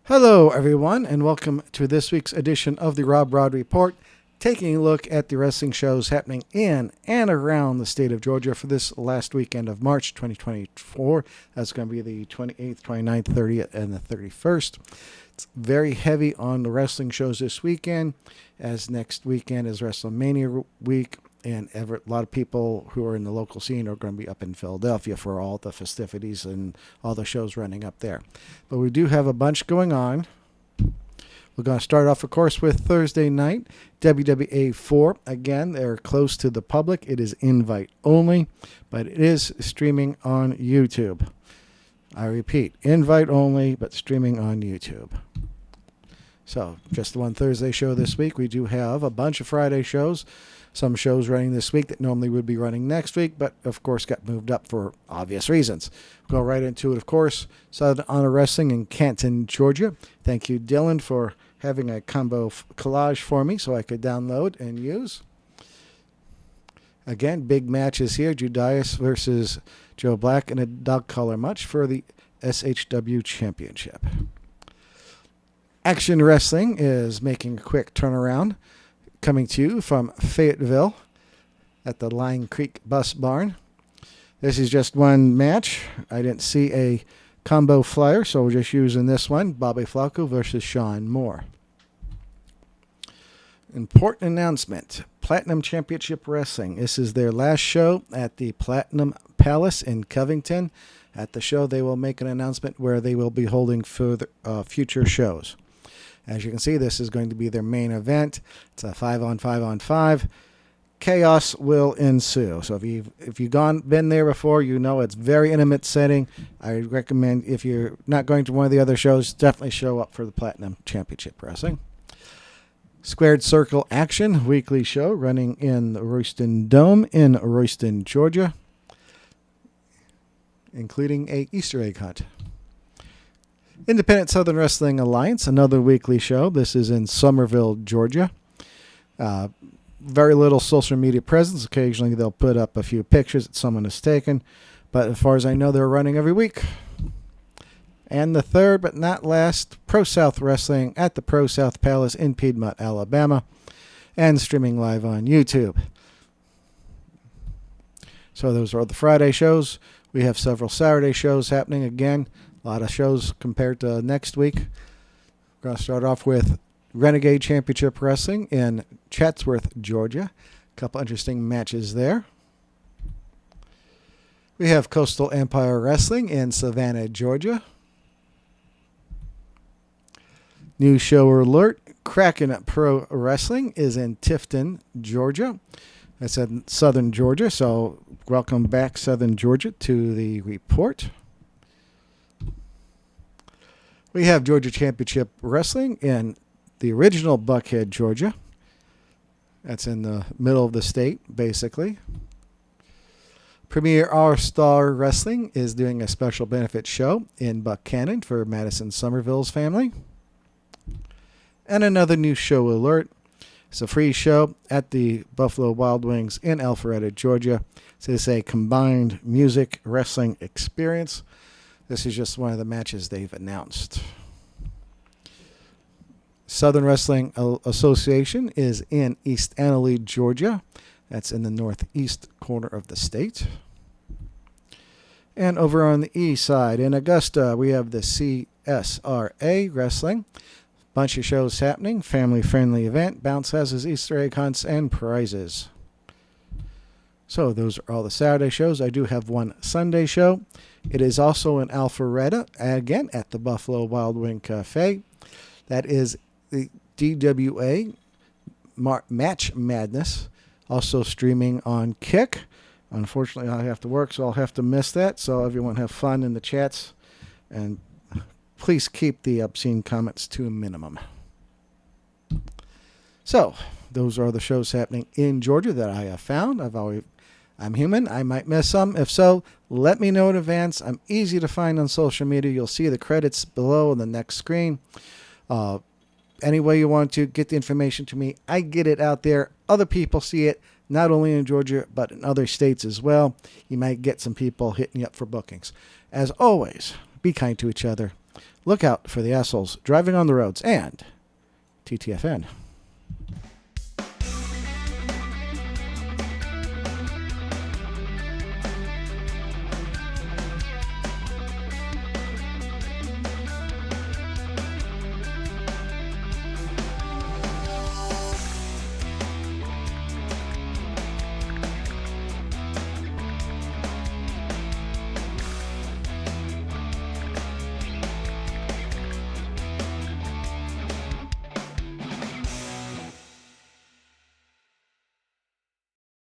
Hello, everyone, and welcome to this week's edition of the Rob Rod Report, taking a look at the wrestling shows happening in and around the state of Georgia for this last weekend of March 2024. That's going to be the 28th, 29th, 30th, and the 31st. It's very heavy on the wrestling shows this weekend, as next weekend is WrestleMania week, and a lot of people who are in the local scene are going to be up in Philadelphia for all the festivities and all the shows running up there. But we do have a bunch going on. We're going to start off, of course, with Thursday night, WWA 4. Again, they're close to the public. It is invite only, but it is streaming on YouTube. I repeat, invite only, but streaming on YouTube. So, just the one Thursday show this week. We do have a bunch of Friday shows. Some shows running this week that normally would be running next week, but of course got moved up for obvious reasons. We'll go right into it, of course. Southern Honor Wrestling in Canton, Georgia. Thank you, Dylan, for having a combo collage for me so I could download and use. Again, big matches here. Judas versus Joe Black in a dog collar match for the SHW Championship. Action Wrestling is making a quick turnaround, coming to you from Fayetteville at the Line Creek Bus Barn. This is just one match. I didn't see a combo flyer, so we're just using this one. Bobby Flacco versus Sean Moore. Important announcement. Platinum Championship Wrestling. This is their last show at the Platinum Palace in Covington. At the show, they will make an announcement where they will be holding further future shows. As you can see, this is going to be their main event. It's a 5-on-5-on-5. Chaos will ensue. So if you've been there before, you know it's very intimate setting. I recommend, if you're not going to one of the other shows, definitely show up for the Platinum Championship Wrestling. Squared Circle Action weekly show running in the Royston Dome in Royston, Georgia, including a Easter egg hunt. Independent Southern Wrestling Alliance, another weekly show. This is in Somerville, Georgia. Very little social media presence. Occasionally they'll put up a few pictures that someone has taken. But as far as I know, they're running every week. And the third but not last, Pro South Wrestling at the Pro South Palace in Piedmont, Alabama. And streaming live on YouTube. So those are the Friday shows. We have several Saturday shows happening again. A lot of shows compared to next week. We're going to start off with Renegade Championship Wrestling in Chatsworth, Georgia. A couple interesting matches there. We have Coastal Empire Wrestling in Savannah, Georgia. New show alert. Kraken Pro Wrestling is in Tifton, Georgia. I said Southern Georgia, so welcome back, Southern Georgia, to the report. We have Georgia Championship Wrestling in the original Buckhead, Georgia. That's in the middle of the state, basically. Premier All-Star Wrestling is doing a special benefit show in Buchanan for Madison Somerville's family. And another new show alert. It's a free show at the Buffalo Wild Wings in Alpharetta, Georgia. So it's a combined music wrestling experience. This is just one of the matches they've announced. Southern Wrestling Association is in East Annalee, Georgia. That's in the northeast corner of the state. And over on the east side in Augusta, we have the CSRA Wrestling. Bunch of shows happening. Family-friendly event. Bounce houses, Easter egg hunts, and prizes. So those are all the Saturday shows. I do have one Sunday show. It is also in Alpharetta, again, at the Buffalo Wild Wing Cafe. That is the DWA Match Madness, also streaming on Kick. Unfortunately, I have to work, so I'll have to miss that. So everyone have fun in the chats, and please keep the obscene comments to a minimum. So those are the shows happening in Georgia that I have found. I'm human. I might miss some. If so, let me know in advance. I'm easy to find on social media. You'll see the credits below on the next screen. Any way you want to get the information to me, I get it out there. Other people see it, not only in Georgia, but in other states as well. You might get some people hitting you up for bookings. As always, be kind to each other. Look out for the assholes driving on the roads and TTFN.